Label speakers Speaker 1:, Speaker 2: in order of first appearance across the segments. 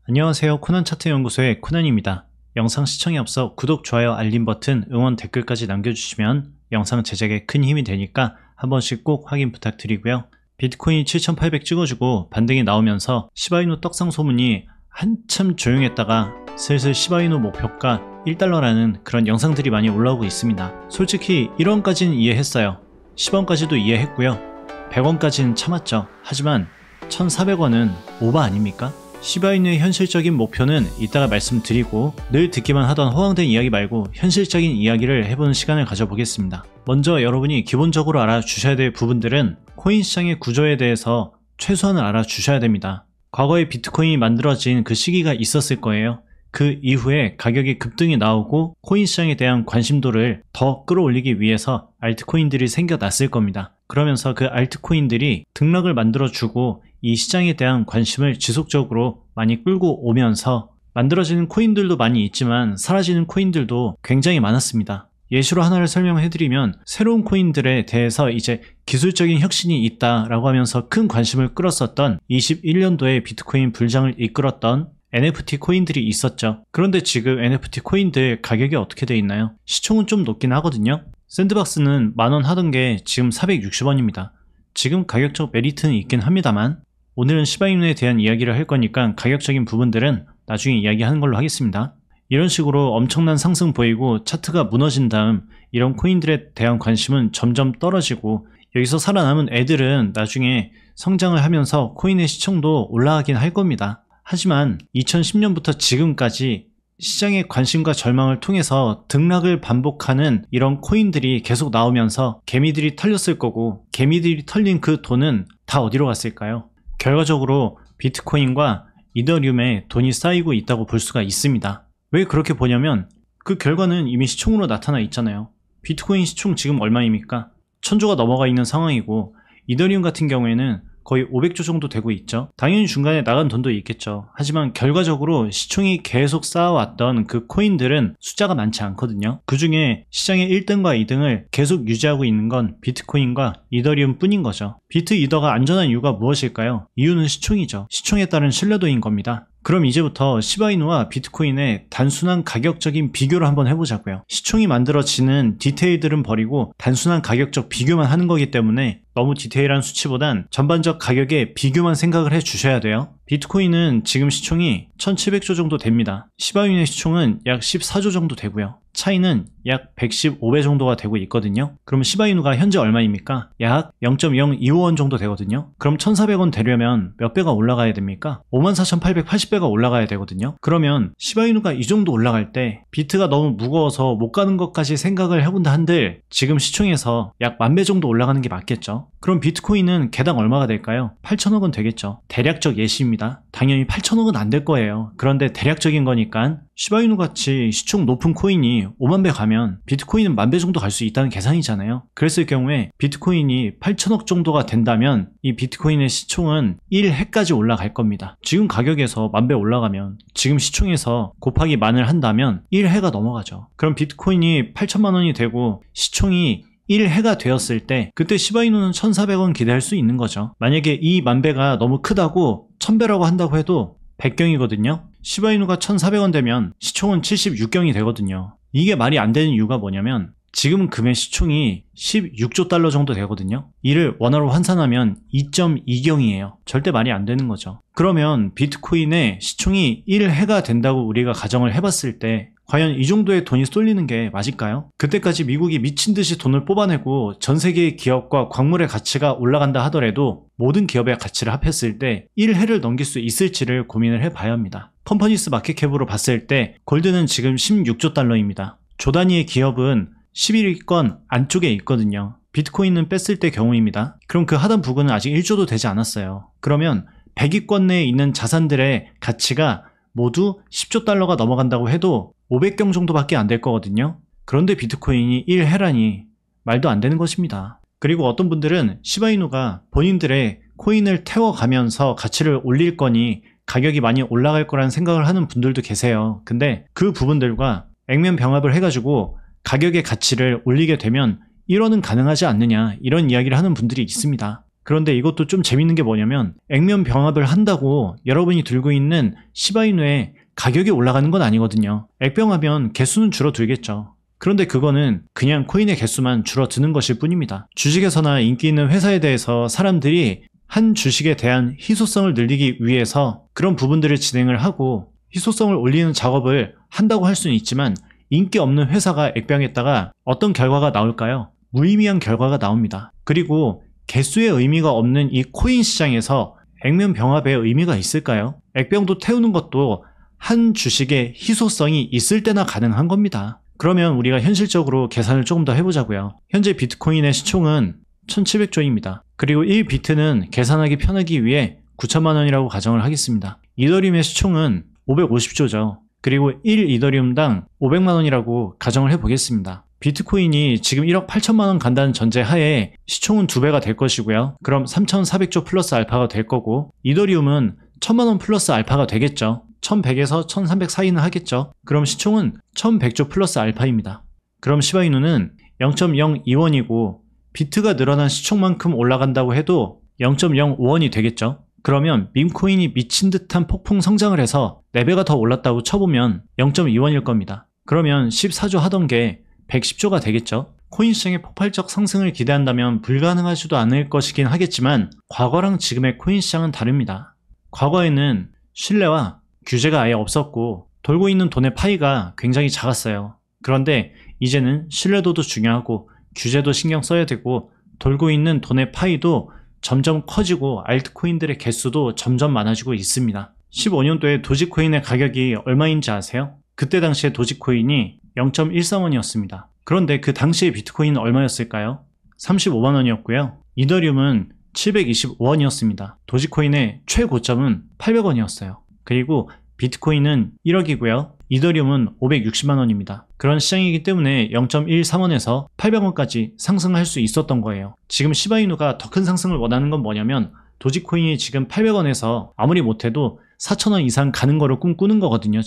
Speaker 1: 안녕하세요. 코난차트 연구소의 코난입니다. 영상 시청에 앞서 구독, 좋아요, 알림 버튼, 응원, 댓글까지 남겨주시면 영상 제작에 큰 힘이 되니까 한 번씩 꼭 확인 부탁드리고요. 비트코인이 7,800 찍어주고 반등이 나오면서 시바이누 떡상 소문이 한참 조용했다가 슬슬 시바이누 목표가 1달러라는 그런 영상들이 많이 올라오고 있습니다. 솔직히 1원까지는 이해했어요. 10원까지도 이해했고요. 100원까지는 참았죠. 하지만 1,400원은 오바 아닙니까? 시바이누의 현실적인 목표는 이따가 말씀드리고 늘 듣기만 하던 허황된 이야기 말고 현실적인 이야기를 해보는 시간을 가져보겠습니다. 먼저 여러분이 기본적으로 알아주셔야 될 부분들은 코인 시장의 구조에 대해서 최소한을 알아주셔야 됩니다. 과거에 비트코인이 만들어진 그 시기가 있었을 거예요. 그 이후에 가격이 급등이 나오고 코인 시장에 대한 관심도를 더 끌어올리기 위해서 알트코인들이 생겨났을 겁니다. 그러면서 그 알트코인들이 등락을 만들어주고 이 시장에 대한 관심을 지속적으로 많이 끌고 오면서 만들어지는 코인들도 많이 있지만 사라지는 코인들도 굉장히 많았습니다. 예시로 하나를 설명해드리면 새로운 코인들에 대해서 이제 기술적인 혁신이 있다라고 하면서 큰 관심을 끌었었던 21년도에 비트코인 불장을 이끌었던 NFT 코인들이 있었죠. 그런데 지금 NFT 코인들 가격이 어떻게 돼 있나요? 시총은 좀 높긴 하거든요. 샌드박스는 만원 하던 게 지금 460원입니다. 지금 가격적 메리트는 있긴 합니다만 오늘은 시바이누에 대한 이야기를 할 거니까 가격적인 부분들은 나중에 이야기하는 걸로 하겠습니다. 이런 식으로 엄청난 상승 보이고 차트가 무너진 다음 이런 코인들에 대한 관심은 점점 떨어지고 여기서 살아남은 애들은 나중에 성장을 하면서 코인의 시총도 올라가긴 할 겁니다. 하지만 2010년부터 지금까지 시장의 관심과 절망을 통해서 등락을 반복하는 이런 코인들이 계속 나오면서 개미들이 털렸을 거고 개미들이 털린 그 돈은 다 어디로 갔을까요? 결과적으로 비트코인과 이더리움에 돈이 쌓이고 있다고 볼 수가 있습니다. 왜 그렇게 보냐면 그 결과는 이미 시총으로 나타나 있잖아요. 비트코인 시총 지금 얼마입니까? 1000조가 넘어가 있는 상황이고 이더리움 같은 경우에는 거의 500조 정도 되고 있죠. 당연히 중간에 나간 돈도 있겠죠. 하지만 결과적으로 시총이 계속 쌓아왔던 그 코인들은 숫자가 많지 않거든요. 그 중에 시장의 1등과 2등을 계속 유지하고 있는 건 비트코인과 이더리움 뿐인 거죠. 비트 이더가 안전한 이유가 무엇일까요? 이유는 시총이죠. 시총에 따른 신뢰도인 겁니다. 그럼 이제부터 시바이누와 비트코인의 단순한 가격적인 비교를 한번 해보자고요. 시총이 만들어지는 디테일들은 버리고 단순한 가격적 비교만 하는 거기 때문에 너무 디테일한 수치보단 전반적 가격의 비교만 생각을 해 주셔야 돼요. 비트코인은 지금 시총이 1700조 정도 됩니다. 시바이누의 시총은 약 14조 정도 되고요. 차이는 약 115배 정도가 되고 있거든요. 그럼 시바이누가 현재 얼마입니까? 약 0.025원 정도 되거든요. 그럼 1400원 되려면 몇 배가 올라가야 됩니까? 54,880배가 올라가야 되거든요. 그러면 시바이누가 이 정도 올라갈 때 비트가 너무 무거워서 못 가는 것까지 생각을 해본다 한들 지금 시총에서 약 10,000배 정도 올라가는 게 맞겠죠. 그럼 비트코인은 개당 얼마가 될까요? 8천억원 되겠죠. 대략적 예시입니다. 당연히 8천억은 안 될 거예요. 그런데 대략적인 거니까 시바이누 같이 시총 높은 코인이 50,000배 가면 비트코인은 10,000배 정도 갈 수 있다는 계산이잖아요. 그랬을 경우에 비트코인이 8천억 정도가 된다면 이 비트코인의 시총은 1해까지 올라갈 겁니다. 지금 가격에서 10,000배 올라가면 지금 시총에서 곱하기 만을 한다면 1해가 넘어가죠. 그럼 비트코인이 8천만 원이 되고 시총이 1해가 되었을 때 그때 시바이누는 1,400원 기대할 수 있는 거죠. 만약에 이 10,000배가 너무 크다고 1000배라고 한다고 해도 100경이거든요. 시바이누가 1,400원 되면 시총은 76경이 되거든요. 이게 말이 안 되는 이유가 뭐냐면 지금 금의 시총이 16조 달러 정도 되거든요. 이를 원화로 환산하면 2.2경이에요. 절대 말이 안 되는 거죠. 그러면 비트코인의 시총이 1해가 된다고 우리가 가정을 해봤을 때 과연 이 정도의 돈이 쏠리는 게 맞을까요? 그때까지 미국이 미친듯이 돈을 뽑아내고 전 세계의 기업과 광물의 가치가 올라간다 하더라도 모든 기업의 가치를 합했을 때 1해를 넘길 수 있을지를 고민을 해봐야 합니다. 컴퍼니스 마켓캡으로 봤을 때 골드는 지금 16조 달러입니다. 조 단위의 기업은 11위권 안쪽에 있거든요. 비트코인은 뺐을 때 경우입니다. 그럼 그 하단 부근은 아직 1조도 되지 않았어요. 그러면 100위권 내에 있는 자산들의 가치가 모두 10조 달러가 넘어간다고 해도 500경 정도밖에 안 될 거거든요. 그런데 비트코인이 1해라니 말도 안 되는 것입니다. 그리고 어떤 분들은 시바이누가 본인들의 코인을 태워가면서 가치를 올릴 거니 가격이 많이 올라갈 거라는 생각을 하는 분들도 계세요. 근데 그 부분들과 액면 병합을 해가지고 가격의 가치를 올리게 되면 1원은 가능하지 않느냐 이런 이야기를 하는 분들이 있습니다. 그런데 이것도 좀 재밌는 게 뭐냐면 액면 병합을 한다고 여러분이 들고 있는 시바이누의 가격이 올라가는 건 아니거든요. 액병하면 개수는 줄어들겠죠. 그런데 그거는 그냥 코인의 개수만 줄어드는 것일 뿐입니다. 주식에서나 인기 있는 회사에 대해서 사람들이 한 주식에 대한 희소성을 늘리기 위해서 그런 부분들을 진행을 하고 희소성을 올리는 작업을 한다고 할 수는 있지만 인기 없는 회사가 액병했다가 어떤 결과가 나올까요? 무의미한 결과가 나옵니다. 그리고 개수의 의미가 없는 이 코인 시장에서 액면 병합의 의미가 있을까요? 액병도 태우는 것도 한 주식의 희소성이 있을 때나 가능한 겁니다. 그러면 우리가 현실적으로 계산을 조금 더 해보자고요. 현재 비트코인의 시총은 1700조입니다. 그리고 1비트는 계산하기 편하기 위해 9천만 원이라고 가정을 하겠습니다. 이더리움의 시총은 550조죠. 그리고 1 이더리움당 500만 원이라고 가정을 해보겠습니다. 비트코인이 지금 1억 8천만 원 간다는 전제 하에 시총은 2배가 될 것이고요. 그럼 3,400조 플러스 알파가 될 거고 이더리움은 1000만 원 플러스 알파가 되겠죠. 1100에서 1300 사이는 하겠죠. 그럼 시총은 1100조 플러스 알파입니다. 그럼 시바이누는 0.02원이고 비트가 늘어난 시총만큼 올라간다고 해도 0.05원이 되겠죠. 그러면 밈코인이 미친 듯한 폭풍 성장을 해서 4배가 더 올랐다고 쳐보면 0.2원일 겁니다. 그러면 14조 하던 게 110조가 되겠죠. 코인 시장의 폭발적 상승을 기대한다면 불가능하지도 않을 것이긴 하겠지만 과거랑 지금의 코인 시장은 다릅니다. 과거에는 신뢰와 규제가 아예 없었고 돌고 있는 돈의 파이가 굉장히 작았어요. 그런데 이제는 신뢰도도 중요하고 규제도 신경 써야 되고 돌고 있는 돈의 파이도 점점 커지고 알트코인들의 개수도 점점 많아지고 있습니다. 15년도에 도지코인의 가격이 얼마인지 아세요? 그때 당시에 도지코인이 0.13원이었습니다. 그런데 그 당시에 비트코인은 얼마였을까요? 35만 원이었고요. 이더리움은 725원이었습니다. 도지코인의 최고점은 800원이었어요. 그리고 비트코인은 1억이고요. 이더리움은 560만 원입니다. 그런 시장이기 때문에 0.13원에서 800원까지 상승할 수 있었던 거예요. 지금 시바이누가 더 큰 상승을 원하는 건 뭐냐면 도지코인이 지금 800원에서 아무리 못해도 4,000원 이상 가는 거를 꿈꾸는 거거든요.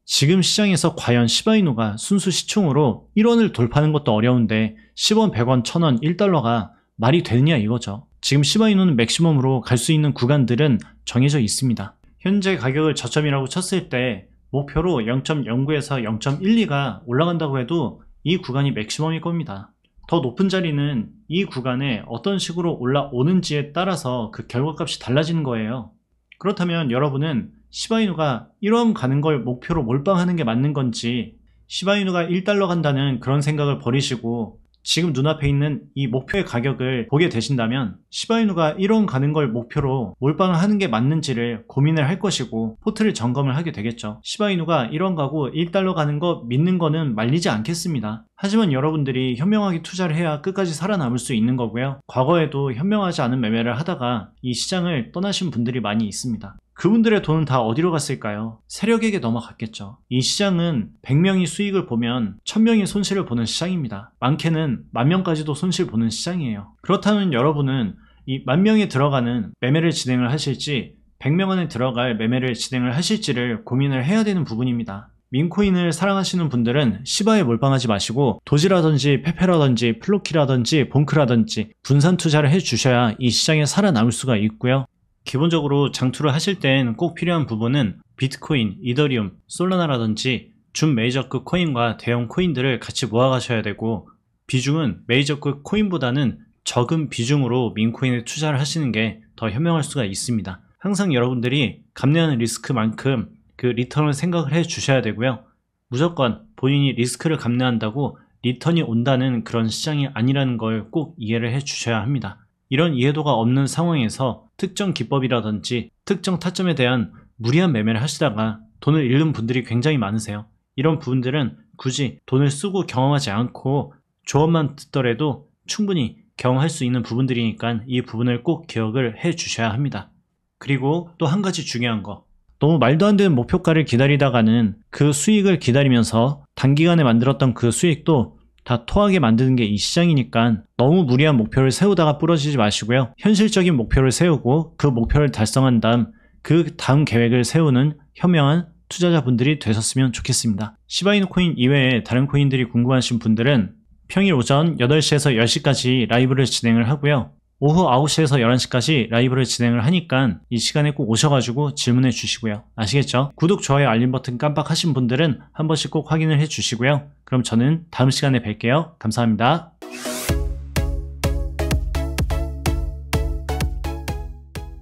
Speaker 1: 지금 시장에서 과연 시바이누가 순수 시총으로 1원을 돌파하는 것도 어려운데 10원, 100원, 1000원, 1달러가 말이 되느냐 이거죠. 지금 시바이누는 맥시멈으로 갈 수 있는 구간들은 정해져 있습니다. 현재 가격을 저점이라고 쳤을 때 목표로 0.09에서 0.12가 올라간다고 해도 이 구간이 맥시멈일 겁니다. 더 높은 자리는 이 구간에 어떤 식으로 올라오는지에 따라서 그 결과값이 달라지는 거예요. 그렇다면 여러분은 시바이누가 1원 가는 걸 목표로 몰빵하는 게 맞는 건지 시바이누가 1달러 간다는 그런 생각을 버리시고 지금 눈앞에 있는 이 목표의 가격을 보게 되신다면 시바이누가 1원 가는 걸 목표로 몰빵을 하는 게 맞는지를 고민을 할 것이고 포트를 점검을 하게 되겠죠. 시바이누가 1원 가고 1달러 가는 거 믿는 거는 말리지 않겠습니다. 하지만 여러분들이 현명하게 투자를 해야 끝까지 살아남을 수 있는 거고요. 과거에도 현명하지 않은 매매를 하다가 이 시장을 떠나신 분들이 많이 있습니다. 그분들의 돈은 다 어디로 갔을까요? 세력에게 넘어갔겠죠. 이 시장은 100명이 수익을 보면 1000명이 손실을 보는 시장입니다. 많게는 10,000명까지도 손실 보는 시장이에요. 그렇다면 여러분은 이 10,000명에 들어가는 매매를 진행을 하실지 100명 안에 들어갈 매매를 진행을 하실지를 고민을 해야 되는 부분입니다. 밈코인을 사랑하시는 분들은 시바에 몰빵하지 마시고 도지라든지 페페라든지 플로키라든지 본크라든지 분산 투자를 해주셔야 이 시장에 살아남을 수가 있고요. 기본적으로 장투를 하실 땐 꼭 필요한 부분은 비트코인, 이더리움, 솔라나라든지 준 메이저급 코인과 대형 코인들을 같이 모아가셔야 되고 비중은 메이저급 코인보다는 적은 비중으로 밈코인에 투자를 하시는 게 더 현명할 수가 있습니다. 항상 여러분들이 감내하는 리스크만큼 그 리턴을 생각을 해 주셔야 되고요. 무조건 본인이 리스크를 감내한다고 리턴이 온다는 그런 시장이 아니라는 걸 꼭 이해를 해 주셔야 합니다. 이런 이해도가 없는 상황에서 특정 기법이라든지 특정 타점에 대한 무리한 매매를 하시다가 돈을 잃는 분들이 굉장히 많으세요. 이런 부분들은 굳이 돈을 쓰고 경험하지 않고 조언만 듣더라도 충분히 경험할 수 있는 부분들이니까 이 부분을 꼭 기억을 해 주셔야 합니다. 그리고 또 한 가지 중요한 거, 너무 말도 안 되는 목표가를 기다리다가는 그 수익을 기다리면서 단기간에 만들었던 그 수익도 다 토하게 만드는 게 이 시장이니까 너무 무리한 목표를 세우다가 부러지지 마시고요. 현실적인 목표를 세우고 그 목표를 달성한 다음 그 다음 계획을 세우는 현명한 투자자분들이 되셨으면 좋겠습니다. 시바이누 코인 이외에 다른 코인들이 궁금하신 분들은 평일 오전 8시에서 10시까지 라이브를 진행을 하고요. 오후 9시에서 11시까지 라이브를 진행을 하니까 이 시간에 꼭 오셔가지고 질문해 주시고요. 아시겠죠? 구독, 좋아요, 알림 버튼 깜빡하신 분들은 한 번씩 꼭 확인을 해 주시고요. 그럼 저는 다음 시간에 뵐게요. 감사합니다.